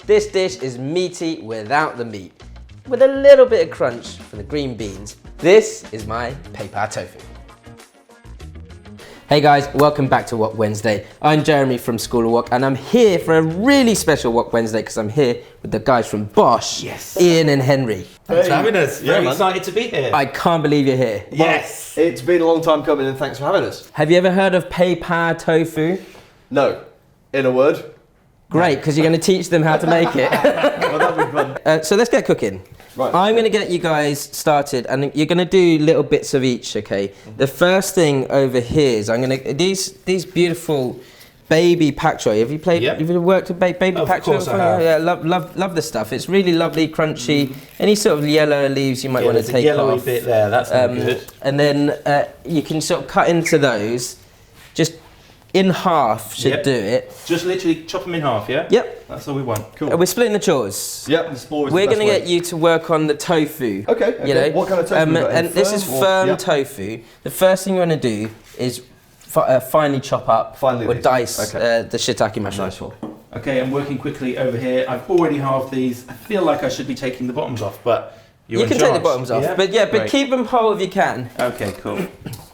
This dish is meaty without the meat, with a little bit of crunch from the green beans. This is my Pei Pa Tofu. Hey guys, welcome back to Wok Wednesday. I'm Jeremy from School of Wok, and I'm here for a really special Wok Wednesday because I'm here with the guys from Bosch, yes. Ian and Henry. Thanks for having us. Very excited to be here. I can't believe you're here. Yes. Well, it's been a long time coming, and thanks for having us. Have you ever heard of Pei Pa Tofu? No. In a word? Great, because you're going to teach them how to make it. Well, that'd be fun. So let's get cooking. Right. I'm going to get you guys started, and you're going to do little bits of each, okay? The first thing over here is I'm going to these beautiful baby pak choi. Have you played? Yep. Have you worked with baby pak choi? Of course I have. Yeah, love this stuff. It's really lovely, crunchy. Any sort of yellow leaves you might want to take a yellowy off. bit there. That's not good. And then you can sort of cut into those. Just in half should do it. Just literally chop them in half, yeah? Yep. That's all we want. Cool. We're splitting the chores. Yep, this is always We're the best going to way. get you to work on the tofu. Okay. You know, What kind of tofu? you got in? and this is Firm or- firm yeah. tofu. The first thing you want to do is finely chop up Finely or these. dice Okay. the shiitake mushroom. Nice one. Okay, I'm working quickly over here. I've already halved these. I feel like I should be taking the bottoms off, but You you're in can take the charge. bottoms off, but Great. keep them whole if you can. Okay, cool.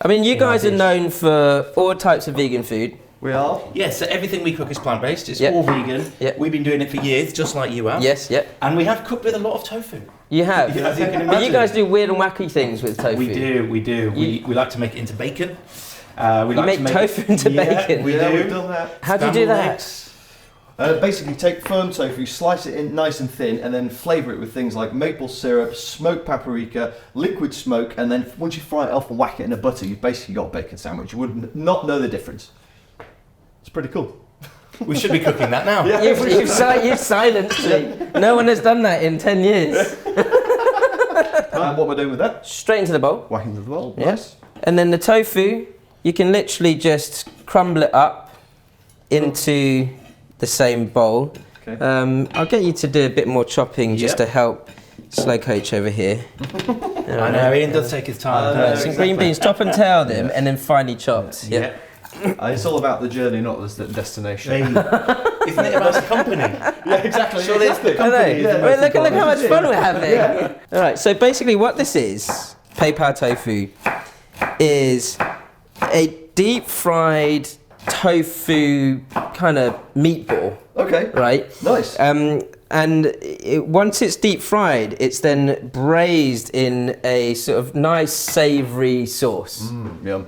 I mean, you Yeah, guys are dish. known for all types of vegan food. We are? Yeah, so everything we cook is plant-based. It's Yep. all vegan. Yep. We've been doing it for years, just like you have. Yes, yep. And we have cooked with a lot of tofu. You have. Yeah, as you can But you imagine. guys do weird and wacky things with tofu. We do. We like to make it into bacon. We You like make to make tofu into Yeah, bacon? we Yeah, do. we've done that. How do you do Scrambled that? eggs. Basically, take firm tofu, slice it in nice and thin, and then flavour it with things like maple syrup, smoked paprika, liquid smoke, and then once you fry it off and whack it in a butter, you've basically got a bacon sandwich. You would not know the difference. It's pretty cool. We should be cooking that now. Yeah. You've silenced me. No one has done that in 10 years. And what am I doing with that? Straight into the bowl. Whacking the bowl. Yes. And then the tofu, you can literally just crumble it up into the same bowl. Okay. I'll get you to do a bit more chopping just to Yep. help slow coach over here. I know, Ian does take his time. I know. Some green beans, top and tail them, and then finely chopped. Yeah. It's all about the journey, not the destination. Isn't it about the company? Yeah, exactly. Surely it's the I know. company. Well, look how much fun we're having. All right, so basically what this is, Pei Pa Tofu, is a deep fried tofu kind of meatball, Okay. right? Nice. And once it's deep fried, it's then braised in a sort of nice savoury sauce. Yum.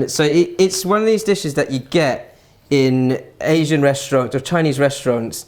So it's one of these dishes that you get in Asian restaurants or Chinese restaurants,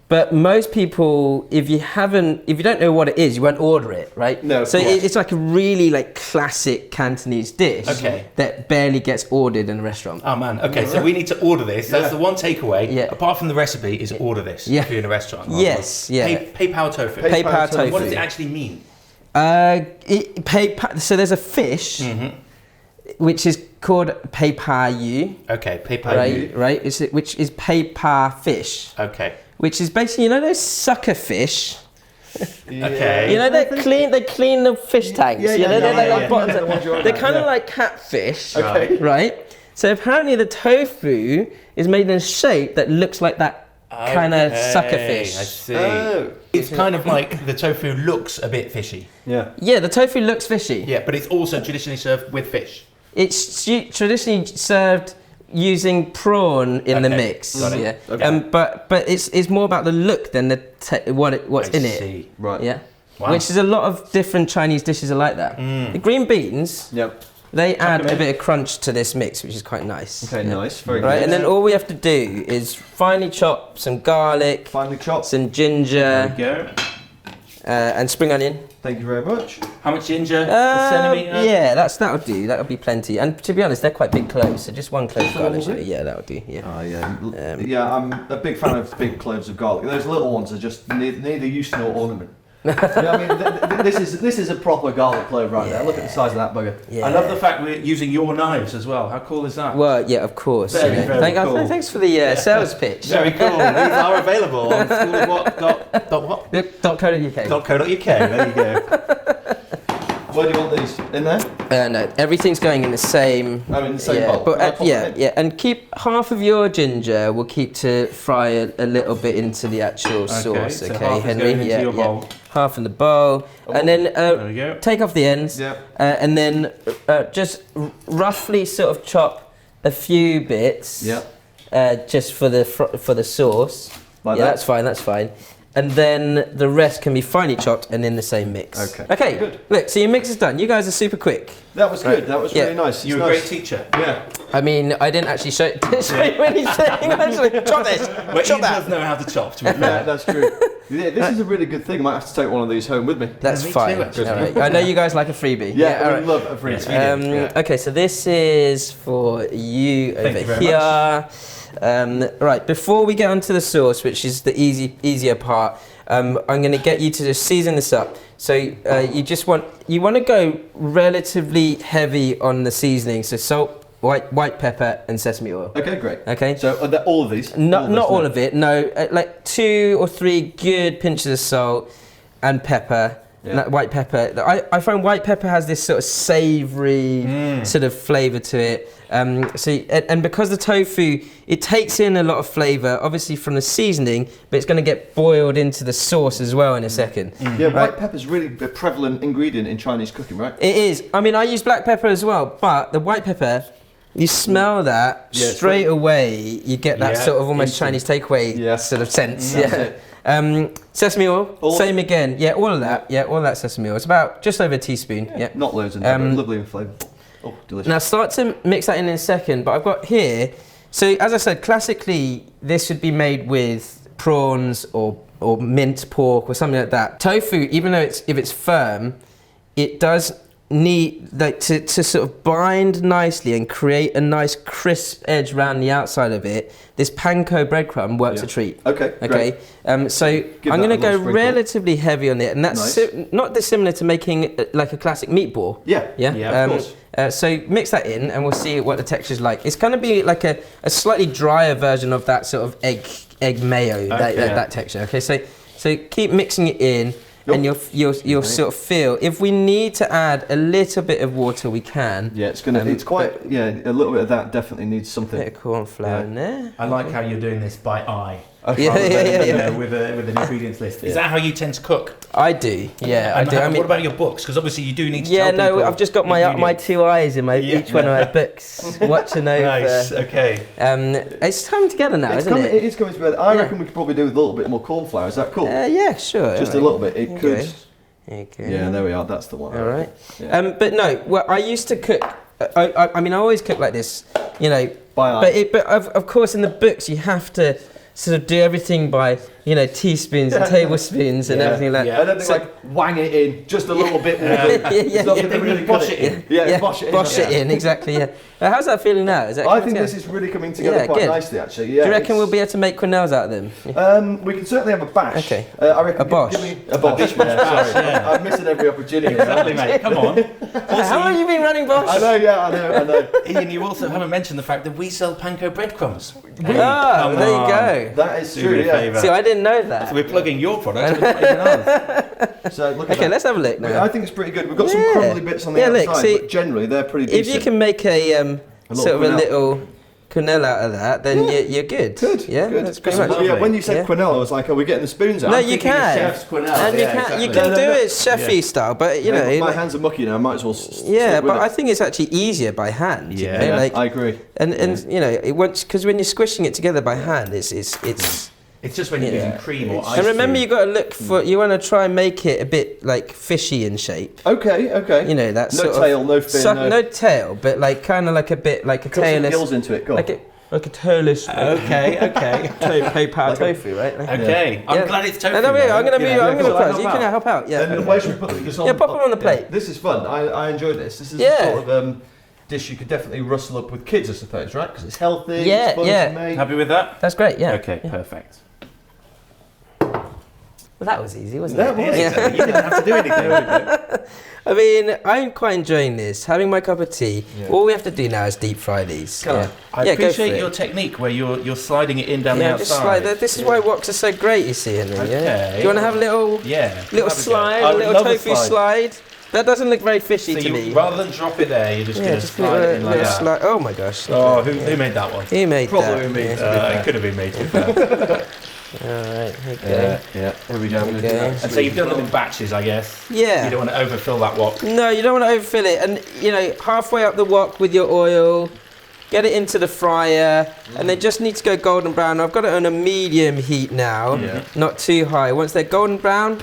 but most people, if you don't know what it is, you won't order it, right? No, of So course. it's like a really classic Cantonese dish Okay. that barely gets ordered in a restaurant. Oh man, okay, so we need to order this. That's Yeah. the one takeaway, Yeah. apart from the recipe, is order this Yeah. if you're in a restaurant. Yes, yeah. Pei Pa Tofu. Pei Pa Tofu. What does it actually mean? So there's a fish which is called Pei Pa Yu, Okay, Pei Pa right? Right, which is Pei Pa fish, Okay. which is basically, you know those sucker fish. Okay. You know they clean the fish tanks. Yeah, you know yeah, they're yeah, like yeah. bottoms. The ones you're on They're about, kind of yeah. like catfish, Okay. right? So apparently the tofu is made in a shape that looks like that kind of sucker I fish. see. Oh. It's kind of like the tofu looks a bit fishy. Yeah. Yeah, the tofu looks fishy. Yeah, but it's also traditionally served with fish. It's traditionally served using prawn in the Okay, mix. got it. Yeah. Okay. But it's more about the look than the what's in it. See. Right. Yeah. Wow. Which is a lot of different Chinese dishes are like that. The green beans, Yep. they add them a in. bit of crunch to this mix, which is quite nice. Okay, Yeah. nice. Very Right, good. and then all we have to do is finely chop some garlic, Finally chopped. some There ginger, we go. and spring onion. Thank you very much. How much ginger? A centimetre? Yeah, that'll do. That'll be plenty. And to be honest, they're quite big cloves, so just one clove of garlic. will do. Yeah, that'll do. Yeah. Oh yeah. Yeah, I'm a big fan of big cloves of garlic. Those little ones are just neither use nor ornament. You know what I mean, this is a proper garlic clove right there. Look at the size of that bugger. Yeah. I love the fact we're using your knives as well. How cool is that? Well, yeah, of course. Very, very cool. Thanks for the sales pitch. Very cool. These are available on schoolofwhat.co.uk. .co.uk. There you go. Where do you want these? In there? No, everything's going in the same. Oh, in the same yeah, bowl. but Can I pop it in? yeah, and keep half of your ginger. We'll keep to fry a little bit into the actual sauce. So Okay, half is Henry. going into your bowl. Half in the bowl, and then There we go. take off the ends, Yeah. and then just roughly sort of chop a few bits. Yeah. Just for the sauce. Like yeah, that? that's fine. That's fine. And then the rest can be finely chopped and in the same mix. Okay. Okay. Good. Look, so your mix is done. You guys are super quick. That was good. That was Yeah. really nice. You're a great teacher. Yeah. I mean, I didn't actually show you anything. Actually, chop this. But Chop Ian that. does know how to chop, to be Yeah, fair. that's true. Yeah, this is a really good thing. I might have to take one of these home with me. That's me too, fine. actually. All right. I know you guys like a freebie. Yeah, all we right. love a free Yes, we do. Yeah. Okay, so this is for you Thank over you very here. Right, before we get onto the sauce, which is the easier part, I'm going to get you to just season this up. So you want to go relatively heavy on the seasoning. So salt, white pepper, and sesame oil. Okay, great. Okay. So are all of these? Not all of it. No, like 2 or 3 good pinches of salt and pepper. Yeah. White pepper. I find white pepper has this sort of savoury sort of flavour to it. And because the tofu, it takes in a lot of flavour, obviously from the seasoning, but it's going to get boiled into the sauce as well in a second. Yeah, white pepper's really a prevalent ingredient in Chinese cooking, right? It is. I mean, I use black pepper as well, but the white pepper, you smell that Yeah, straight away. You get that Yeah, sort of almost instant. Chinese takeaway Yeah. sort of sense. That's Yeah. it. Sesame oil, All- same again. Yeah, all of that. Yeah, all that sesame oil. It's about just over a teaspoon. Yeah. Not loads in there, but lovely in flavour. Oh, delicious. Now start to mix that in a second, but I've got here. So as I said, classically this should be made with prawns or mint pork or something like that. Tofu, even though if it's firm, it does need to sort of bind nicely and create a nice crisp edge around the outside of it. This panko breadcrumb works a treat. Okay, Okay, so I'm that going to a little go sprinkle. relatively heavy on it, and that's Nice. not dissimilar to making like a classic meatball. Yeah. Yeah, Yeah, of course. So mix that in, and we'll see what the texture's like. It's going to be like a slightly drier version of that sort of egg mayo, that texture. Okay, so keep mixing it in. And you'll sort of feel, if we need to add a little bit of water, we can. Yeah, it's quite, a little bit of that definitely needs something. Bit of corn flour in there. I like how you're doing this by eye. Yeah, rather than, yeah. you know, with an ingredients list. Is that how you tend to cook? I do, yeah, I And do. I mean, what about your books? Because obviously you do need to yeah, tell no, people I've just got my 2 eyes in each one of my books, watching over. Nice, okay. It's coming together now, isn't it? It is coming together. I reckon we could probably do with a little bit more corn flour. Is that cool? Yeah, sure. Just a little bit. It could. Okay. Yeah, there we are. That's the one. All right. Yeah. But no, well, I used to cook. I mean, I always cook like this, you know. By eye. But of course, in the books, you have to sort of do everything by, you know, teaspoons and tablespoons and everything like I that. don't think like wang it in, just a little bit more. Yeah. It's not Yeah, gonna really bosh cut it in. Yeah, bosh it in. Bosh it in, exactly. Yeah. How's that feeling now? Is that I coming think together? this is really coming together Yeah, quite good. nicely, actually. Do Yeah, you reckon we'll be able to make quenelles out of them? We can certainly have a bash. Okay. I reckon. A bosh. Give me a bosh. Sorry, I'm missing every opportunity. Exactly, mate. Come on. How long have you been running Bosch? I know. Yeah, I know. Ian, you also haven't mentioned the fact that we sell panko breadcrumbs. Oh, there you go. That is Do true. me a Yeah. favour. See, I didn't know that. So we're plugging your product, but not even ours. So look at Okay, that. let's have a look now. I think it's pretty good. We've got some Yeah. crumbly bits on the Yeah, look, outside, see, but generally they're pretty If decent. you can make a sort of a quenelle. little quenelle out of that, then you're good. Good. Yeah, Good. that's pretty So, much. yeah, when you said Yeah. quenelle, I was like, are we getting the spoons out? No, I'm you thinking can. Chef's quenelle. And Yeah, you exactly. can do No, it chefy style, but you know, my like- hands are mucky now. I might as well. yeah, stick with but it. I think it's actually easier by hand. Yeah. you know, like, I agree. and you know, it won't, because when you're squishing it together by hand, it's. It's just when you're Yeah. using cream or ice And remember, cream. you got to look for. You want to try and make it a bit like fishy in shape. Okay. You know, that No sort of tail, no fin, no tail, but like kind of like a bit like a Cut some tailless. gills into it. Go on. Like a tailless. Okay. Pei Pa Tofu, right? Okay. I'm Yeah. glad it's tofu. And I'm going to move. I'm going to I'll close. help You can out. help out. Yeah. And where should we put this on? Yeah, pop 'em on the plate. This is fun. I enjoy this. This is Yeah. the sort of dish you could definitely rustle up with kids, I suppose, right? Because it's healthy. Yeah, it's fun yeah. to make. Happy with that? That's great. Yeah. Okay, perfect. Well, that was easy, wasn't That it? was. Yeah, you didn't have to do anything. I mean, I'm quite enjoying this. Having my cup of tea. Yeah. All we have to do now is deep fry these. Come on. Yeah. I Yeah, go for appreciate it. your technique where you're sliding it in down Yeah, the just outside. slide that. This is why woks are so great, you see, Henry. Yeah. Okay. Do you want to have a little Yeah. little have a go. slide, I a would little love a tofu slide. slide? That doesn't look very fishy So to me. rather than drop it there, you're just going to just slide it in like that. oh my gosh. Oh, who made that one? Who made Probably that? me. It could have been me, to be fair. Alright, Yeah, here we go. I'm gonna do that. And so you've done them in batches, I guess. Yeah. You don't want to overfill that wok. No, you don't want to overfill it. And, you know, halfway up the wok with your oil, get it into the fryer, and they just need to go golden brown. I've got it on a medium heat now, not too high. Once they're golden brown,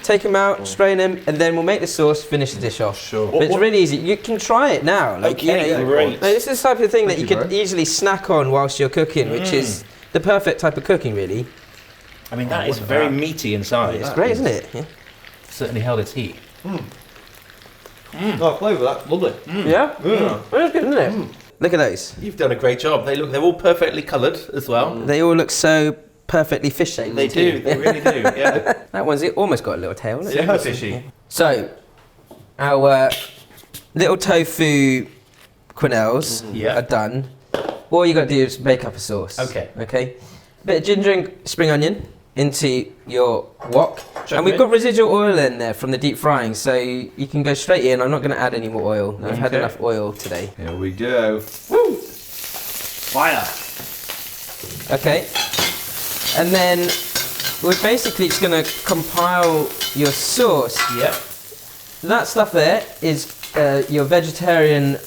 take them out, strain them, and then we'll make the sauce, finish the dish off. Sure. But it's really easy. You can try it now. Like, Okay, you know, great. like, this is the type of thing that Thank you you, could bro. easily snack on whilst you're cooking, which is the perfect type of cooking, really. I mean, that is very meaty inside. It's great, isn't it? Yeah. Certainly held its heat. Oh, flavour, that's lovely. Yeah? That's good, isn't it? Look at those. You've done a great job. They're all perfectly coloured as well. They all look so perfectly fish shaped. They do, they really do. Yeah. That one's almost got a little tail, hasn't it? Super fishy. So, our little tofu quenelles are done. All you got to do is make up a sauce. Okay. Okay. Bit of ginger and spring onion into your wok. Chuck And we've it got residual oil in there from the deep frying, so you can go straight in. I'm not going to add any more oil. I've had Okay. enough oil today. Here we go. Fire. Okay. And then we're basically just going to compile your sauce. Yep. That stuff there is your vegetarian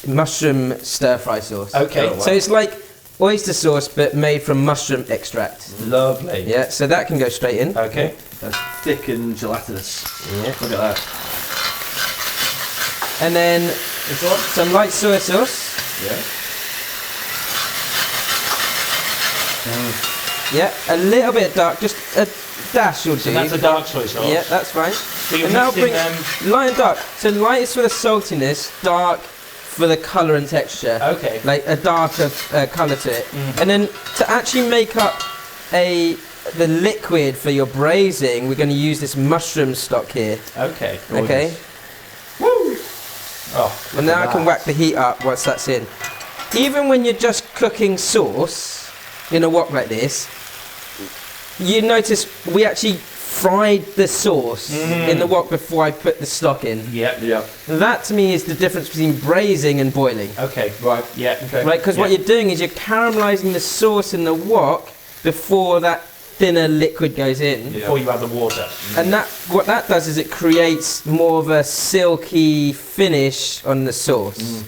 mushroom stir-fry sauce. Okay. So it's like oyster sauce, but made from mushroom extract. Lovely. Yeah, so that can go straight in. Okay. That's thick and gelatinous. Yeah. Look at that. And then some light soy sauce. Yeah. Yeah, a little bit dark, just a dash will do. So that's a dark soy sauce. Yeah, that's fine. So you're And now mixing bring them. light and dark. So light is for the saltiness, dark for the colour and texture. Okay. Like a darker colour to it. And then to actually make up the liquid for your braising, we're going to use this mushroom stock here. Okay. Okay. Oh. And now I can whack the heat up once that's in. Even when you're just cooking sauce in a wok like this, you notice we actually fried the sauce in the wok before I put the stock in. Yep. Yeah. That to me is the difference between braising and boiling. Okay. Right. Yeah. Okay. Right, because what Yeah. you're doing is you're caramelizing the sauce in the wok before that thinner liquid goes in. Before you add the water. And what that does is it creates more of a silky finish on the sauce.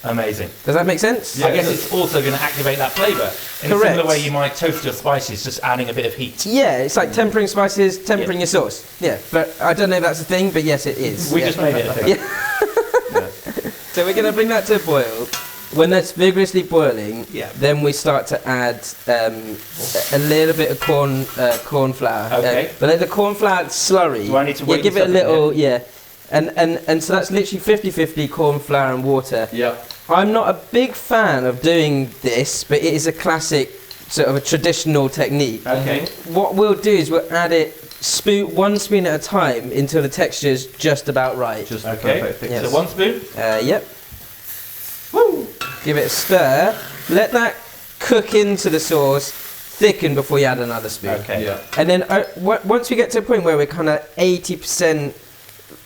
Amazing. Does that make sense? I guess it's also going to activate that flavour. In a Correct. similar way you might toast your spices, just adding a bit of heat. Yeah, it's like tempering spices, tempering your sauce. Yeah, but I don't know if that's a thing, but yes, it is. We Yeah. just made it a thing. So we're going to bring that to a boil. When that's vigorously boiling, Yeah. then we start to add a little bit of corn flour. Okay. But let the corn flour slurry. Do I need to Yeah, wait give it a this up a little, yeah. And so that's literally 50-50 corn flour and water. Yeah. I'm not a big fan of doing this, but it is a classic, sort of a traditional technique. Okay. What we'll do is we'll add it one spoon at a time until the texture is just about right. Just Okay. perfect. Yes. So 1 spoon. Yep. Give it a stir. Let that cook into the sauce, thicken before you add another spoon. Okay. Yeah. And then once we get to a point where we're kind of 80%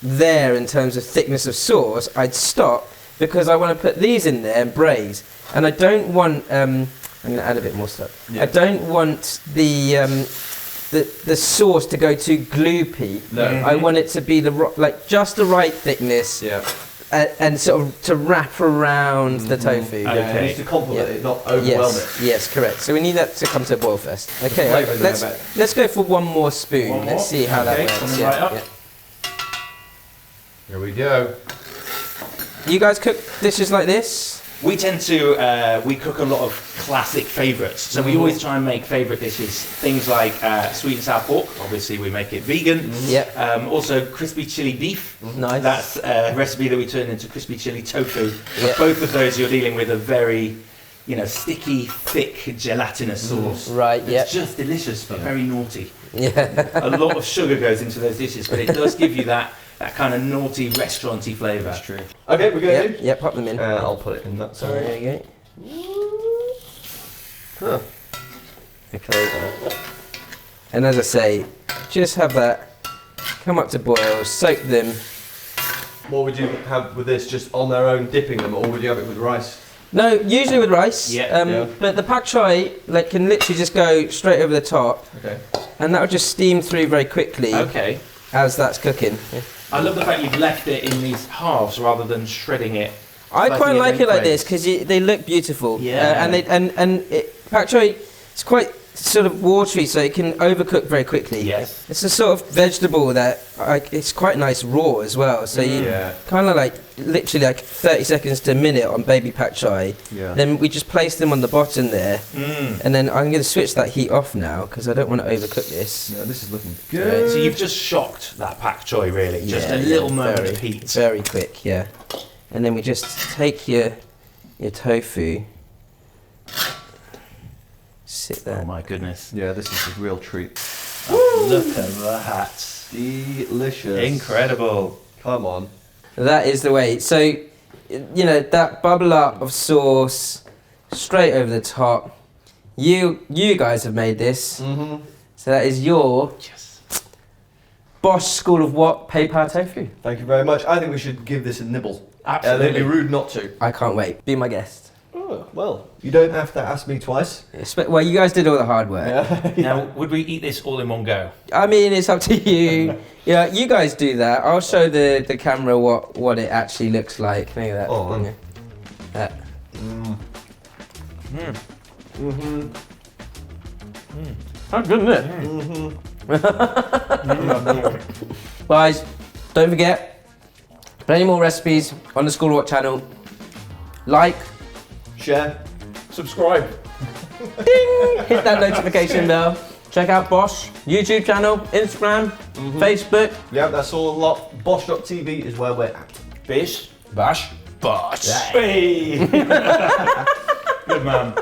there in terms of thickness of sauce, I'd stop because I want to put these in there and braise. And I don't want, I'm going to add a bit more stuff. Yeah. I don't want the sauce to go too gloopy. No. I want it to be just the right thickness. Yeah. And sort of to wrap around the tofu. Yeah, Okay. it needs to complement Yeah. it, not overwhelm it. Yes, correct. So we need that to come to a boil first. Okay, flavour in there, let's mate. let's go for one more spoon. One Let's more? see how Okay, that works. coming Yeah, right up. yeah. Here we go. You guys cook dishes like this? We tend to, we cook a lot of classic favourites. So we always try and make favourite dishes. Things like sweet and sour pork. Obviously we make it vegan. Yep. Also crispy chili beef. Nice. That's a recipe that we turn into crispy chili tofu. Yep. Both of those you're dealing with a very, sticky, thick, gelatinous sauce. Right, yep. It's just delicious, but very naughty. Yeah. A lot of sugar goes into those dishes, but it does give you that kind of naughty, restauranty flavour. That's true. Okay, we're going Yep, to yep, pop them in. I'll put it in that side. There you go. Huh. Okay. And as I say, just have that come up to boil, soak them what would you have with this? Just on their own, dipping them, or would you have it with rice? No, usually with rice. Yeah. But the pak choi can literally just go straight over the top. Okay. And that will just steam through very quickly. Okay. As that's cooking. I love the fact you've left it in these halves rather than shredding it. I quite like it like this flakes. because they look beautiful. Yeah. Pak choi, it's quite sort of watery, so it can overcook very quickly. Yes. It's a sort of vegetable that it's quite nice raw as well. So you kind of literally 30 seconds to a minute on baby pak choi. Yeah. Then we just place them on the bottom there, and then I'm going to switch that heat off now because I don't want to overcook this. No, this is looking good. So you've just shocked that pak choi, really. Just a little moment of heat. Very quick, yeah. And then we just take your tofu. Sit there. Oh my goodness. Yeah, this is a real treat. Look at that. Delicious. Incredible. Come on. That is the way. So, that bubble up of sauce straight over the top. You guys have made this. Mm-hmm. So that is your Yes. Bosch School of what? Pei Pa Tofu. Thank you very much. I think we should give this a nibble. Absolutely. It'd be rude not to. I can't wait. Be my guest. Oh, well, you don't have to ask me twice. Well, you guys did all the hard work. Yeah. Now, would we eat this all in one go? I mean, it's up to you. Yeah, you guys do that. I'll show the camera what it actually looks like. Look at that. Oh, Yeah. That. How good, isn't it? Guys, don't forget, plenty more recipes on the School of What channel. Like, Share. Subscribe. ding, hit that notification bell. Check out Bosch YouTube channel, Instagram, Facebook. Yeah, that's all a lot. Bosch.tv is where we're at. Bish. Bosch. Bosh. Hey. Good man.